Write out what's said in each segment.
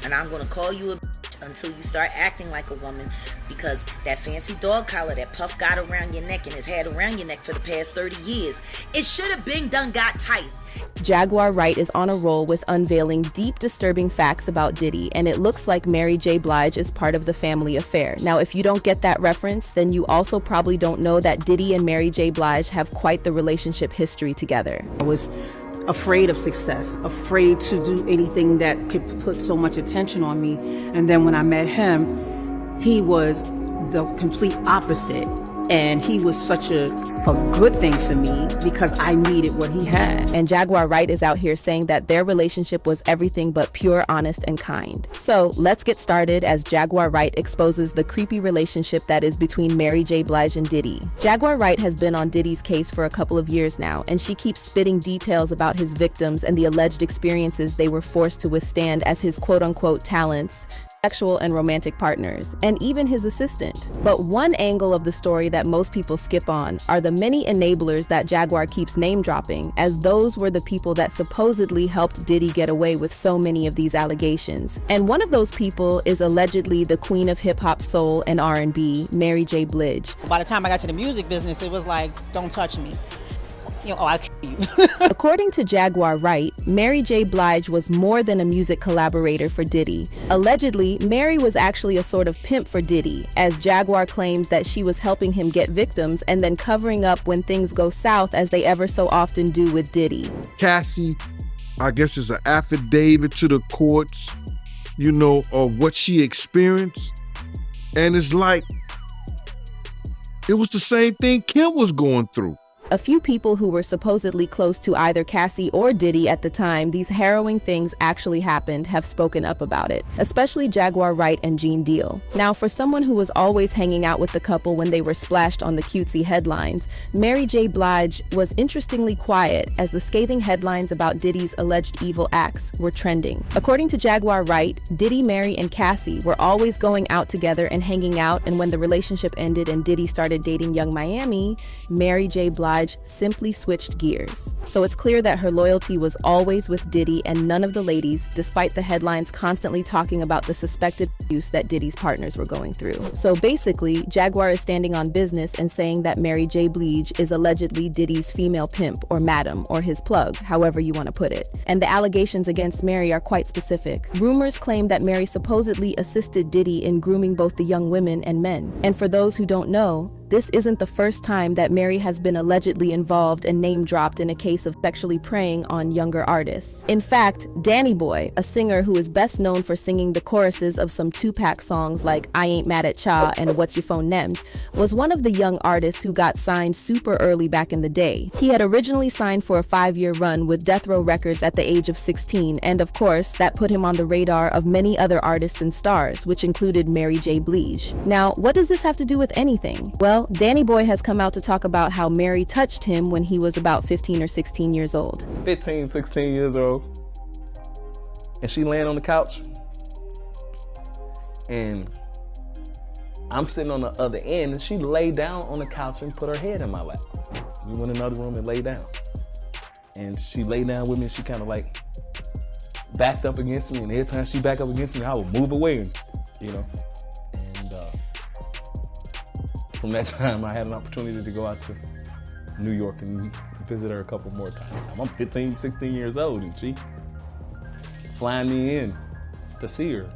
and I'm gonna call you a until you start acting like a woman, because that fancy dog collar that Puff got around your neck and has had around your neck for the past 30 years, it should have been done got tight. Jaguar Wright is on a roll with unveiling deep, disturbing facts about Diddy, and it looks like Mary J. Blige is part of the family affair. Now, if you don't get that reference, then you also probably don't know that Diddy and Mary J. Blige have quite the relationship history together. I was afraid of success, afraid to do anything that could put so much attention on me. And then when I met him, he was the complete opposite. And he was such a good thing for me because I needed what he had. And Jaguar Wright is out here saying that their relationship was everything but pure, honest, and kind. So let's get started as Jaguar Wright exposes the creepy relationship that is between Mary J. Blige and Diddy. Jaguar Wright has been on Diddy's case for a couple of years now, and she keeps spitting details about his victims and the alleged experiences they were forced to withstand as his quote-unquote talents, sexual and romantic partners, and even his assistant. But one angle of the story that most people skip on are the many enablers that Jaguar keeps name-dropping, as those were the people that supposedly helped Diddy get away with so many of these allegations. And one of those people is allegedly the queen of hip-hop, soul, and R&B, Mary J. Blige. By the time I got to the music business, it was like, don't touch me. I'll kill you. According to Jaguar Wright, Mary J. Blige was more than a music collaborator for Diddy. Allegedly, Mary was actually a sort of pimp for Diddy, as Jaguar claims that she was helping him get victims and then covering up when things go south, as they ever so often do with Diddy. Cassie, I guess, is an affidavit to the courts, of what she experienced. And it's like, it was the same thing Kim was going through. A few people who were supposedly close to either Cassie or Diddy at the time these harrowing things actually happened have spoken up about it, especially Jaguar Wright and Gene Deal. Now, for someone who was always hanging out with the couple when they were splashed on the cutesy headlines, Mary J. Blige was interestingly quiet as the scathing headlines about Diddy's alleged evil acts were trending. According to Jaguar Wright, Diddy, Mary, and Cassie were always going out together and hanging out, and when the relationship ended and Diddy started dating Young Miami, Mary J. Blige simply switched gears. So it's clear that her loyalty was always with Diddy and none of the ladies, despite the headlines constantly talking about the suspected abuse that Diddy's partners were going through. So basically, Jaguar is standing on business and saying that Mary J. Blige is allegedly Diddy's female pimp or madam or his plug, however you want to put it. And the allegations against Mary are quite specific. Rumors claim that Mary supposedly assisted Diddy in grooming both the young women and men. And for those who don't know, this isn't the first time that Mary has been allegedly involved and name-dropped in a case of sexually preying on younger artists. In fact, Danny Boy, a singer who is best known for singing the choruses of some Tupac songs like I Ain't Mad at Cha and What's Your Phone Nemt, was one of the young artists who got signed super early back in the day. He had originally signed for a 5-year run with Death Row Records at the age of 16, and of course, that put him on the radar of many other artists and stars, which included Mary J. Blige. Now, what does this have to do with anything? Well, Danny Boy has come out to talk about how Mary touched him when he was about 15 or 16 years old. 15, 16 years old. And she laying on the couch. And I'm sitting on the other end, and she laid down on the couch and put her head in my lap. We went in another room and laid down. And she laid down with me, and she kind of like backed up against me. And every time she backed up against me, I would move away, and. From that time, I had an opportunity to go out to New York and visit her a couple more times. I'm 15, 16 years old, and she flying me in to see her.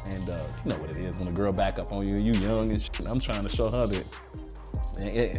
And you know what it is when a girl back up on you, you young and shit. I'm trying to show her that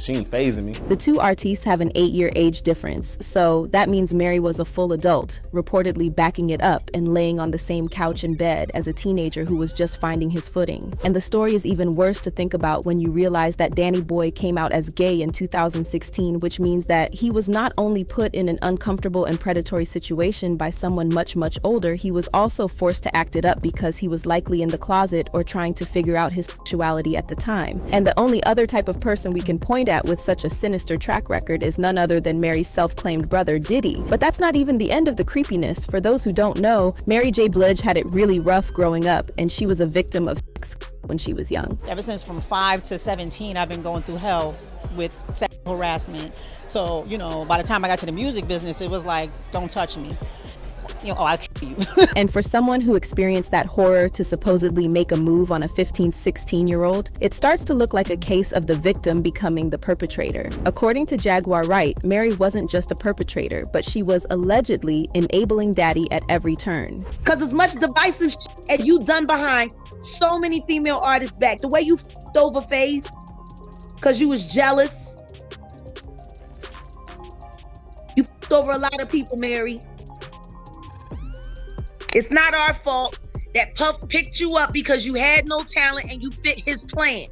she ain't phasing me. The two artists have an 8-year age difference, so that means Mary was a full adult, reportedly backing it up and laying on the same couch and bed as a teenager who was just finding his footing. And the story is even worse to think about when you realize that Danny Boy came out as gay in 2016, which means that he was not only put in an uncomfortable and predatory situation by someone much, much older, he was also forced to act it up because he was likely in the closet or trying to figure out his sexuality at the time. And the only other type of person we can point at with such a sinister track record is none other than Mary's self-claimed brother, Diddy. But that's not even the end of the creepiness. For those who don't know, Mary J. Blige had it really rough growing up, and she was a victim of sex when she was young. Ever since from 5 to 17, I've been going through hell with sexual harassment. So, by the time I got to the music business, it was like, don't touch me. I'll kill you. And for someone who experienced that horror to supposedly make a move on a 15, 16-year-old, it starts to look like a case of the victim becoming the perpetrator. According to Jaguar Wright, Mary wasn't just a perpetrator, but she was allegedly enabling Daddy at every turn. Because as much divisive shit as you done behind so many female artists back, the way you f***ed over Faith because you was jealous. You f***ed over a lot of people, Mary. It's not our fault that Puff picked you up because you had no talent and you fit his plan.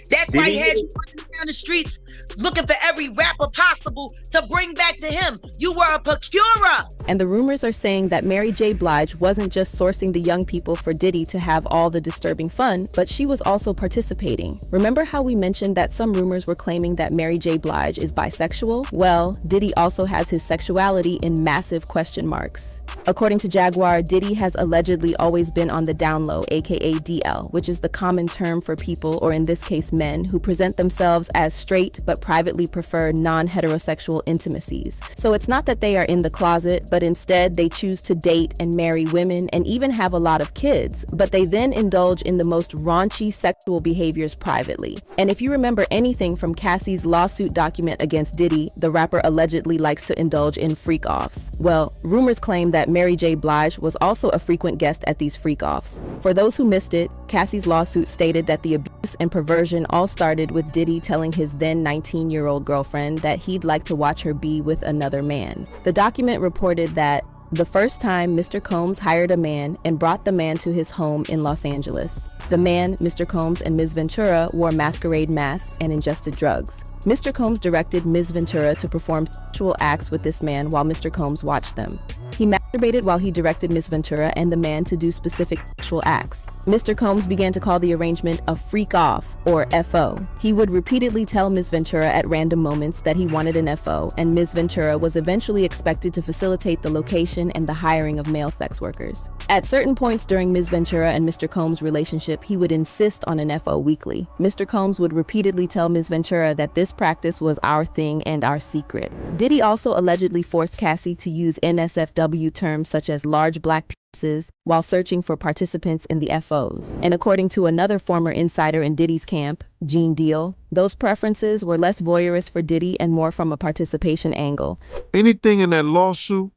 That's why he had you running down the streets looking for every rapper possible to bring back to him. You were a procurer. And the rumors are saying that Mary J. Blige wasn't just sourcing the young people for Diddy to have all the disturbing fun, but she was also participating. Remember how we mentioned that some rumors were claiming that Mary J. Blige is bisexual? Well, Diddy also has his sexuality in massive question marks. According to Jaguar, Diddy has allegedly always been on the down low, aka DL, which is the common term for people, or in this case men, who present themselves as straight but privately prefer non-heterosexual intimacies. So it's not that they are in the closet, but instead they choose to date and marry women and even have a lot of kids, but they then indulge in the most raunchy sexual behaviors privately. And if you remember anything from Cassie's lawsuit document against Diddy, the rapper allegedly likes to indulge in freak-offs. Well, rumors claim that Mary J. Blige was also a frequent guest at these freak-offs. For those who missed it, Cassie's lawsuit stated that the abuse and perversion all started with Diddy telling his then 19-year-old girlfriend that he'd like to watch her be with another man. The document reported that the first time Mr. Combs hired a man and brought the man to his home in Los Angeles. The man, Mr. Combs, and Ms. Ventura wore masquerade masks and ingested drugs. Mr. Combs directed Ms. Ventura to perform sexual acts with this man while Mr. Combs watched them. He masturbated while he directed Ms. Ventura and the man to do specific sexual acts. Mr. Combs began to call the arrangement a freak-off, or FO. He would repeatedly tell Ms. Ventura at random moments that he wanted an FO, and Ms. Ventura was eventually expected to facilitate the location and the hiring of male sex workers. At certain points during Ms. Ventura and Mr. Combs' relationship, he would insist on an FO weekly. Mr. Combs would repeatedly tell Ms. Ventura that this practice was our thing and our secret. Diddy also allegedly forced Cassie to use NSFW terms such as large black penises while searching for participants in the FOs. And according to another former insider in Diddy's camp, Gene Deal, those preferences were less voyeurist for Diddy and more from a participation angle. Anything in that lawsuit,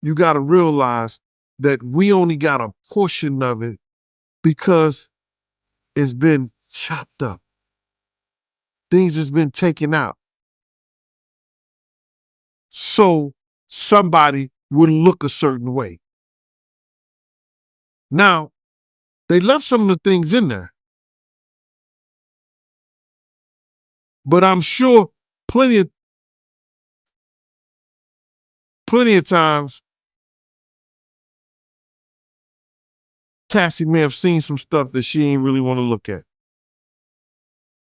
you got to realize that we only got a portion of it because it's been chopped up. Things has been taken out. So somebody would look a certain way. Now, they left some of the things in there. But I'm sure plenty of times Cassie may have seen some stuff that she ain't really want to look at.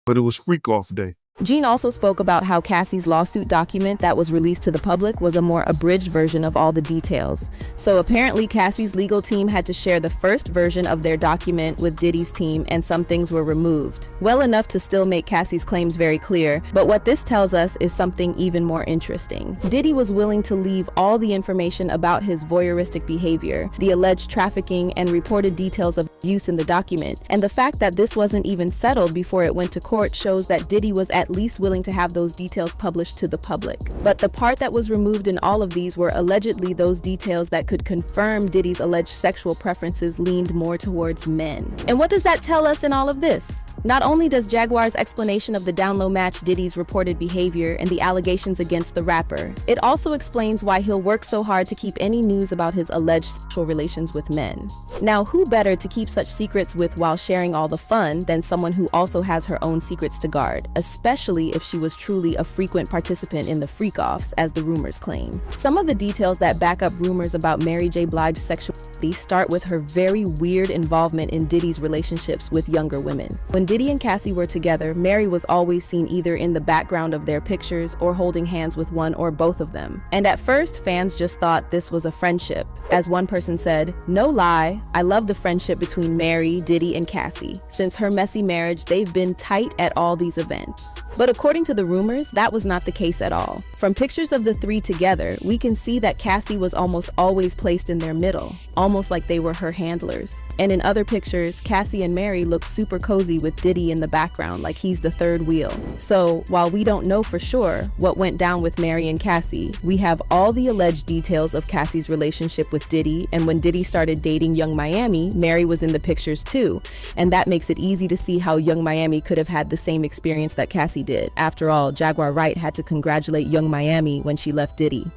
But it was freak off day. Gene also spoke about how Cassie's lawsuit document that was released to the public was a more abridged version of all the details. So apparently Cassie's legal team had to share the first version of their document with Diddy's team, and some things were removed. Well enough to still make Cassie's claims very clear, but what this tells us is something even more interesting. Diddy was willing to leave all the information about his voyeuristic behavior, the alleged trafficking and reported details of abuse in the document, and the fact that this wasn't even settled before it went to court shows that Diddy was at least willing to have those details published to the public. But the part that was removed in all of these were allegedly those details that could confirm Diddy's alleged sexual preferences leaned more towards men. And what does that tell us in all of this? Not only does Jaguar's explanation of the down low match Diddy's reported behavior and the allegations against the rapper, it also explains why he'll work so hard to keep any news about his alleged sexual relations with men. Now, who better to keep such secrets with while sharing all the fun than someone who also has her own secrets to guard, especially if she was truly a frequent participant in the freak-offs, as the rumors claim. Some of the details that back up rumors about Mary J. Blige's sexuality start with her very weird involvement in Diddy's relationships with younger women. When Diddy Diddy and Cassie were together, Mary was always seen either in the background of their pictures or holding hands with one or both of them. And at first, fans just thought this was a friendship. As one person said, "No lie, I love the friendship between Mary, Diddy, and Cassie. Since her messy marriage, they've been tight at all these events." But according to the rumors, that was not the case at all. From pictures of the three together, we can see that Cassie was almost always placed in their middle, almost like they were her handlers. And in other pictures, Cassie and Mary look super cozy with Diddy in the background, like he's the third wheel. So, while we don't know for sure what went down with Mary and Cassie, we have all the alleged details of Cassie's relationship with Diddy, and when Diddy started dating Young Miami, Mary was in the pictures too, and that makes it easy to see how Young Miami could have had the same experience that Cassie did. After all, Jaguar Wright had to congratulate Young Miami when she left Diddy.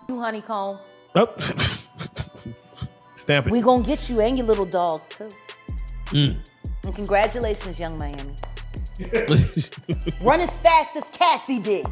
You honeycomb. Oh. Stamp it. We gonna get you and your little dog too. And congratulations, Young Miami. Run as fast as Cassie did.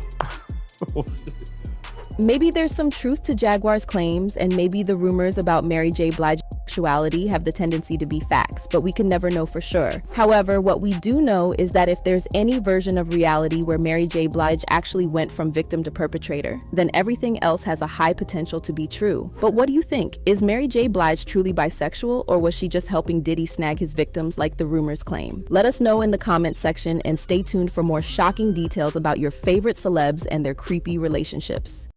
Maybe there's some truth to Jaguar's claims, and maybe the rumors about Mary J. Blige's sexuality have the tendency to be facts, but we can never know for sure. However, what we do know is that if there's any version of reality where Mary J. Blige actually went from victim to perpetrator, then everything else has a high potential to be true. But what do you think? Is Mary J. Blige truly bisexual, or was she just helping Diddy snag his victims like the rumors claim? Let us know in the comments section, and stay tuned for more shocking details about your favorite celebs and their creepy relationships.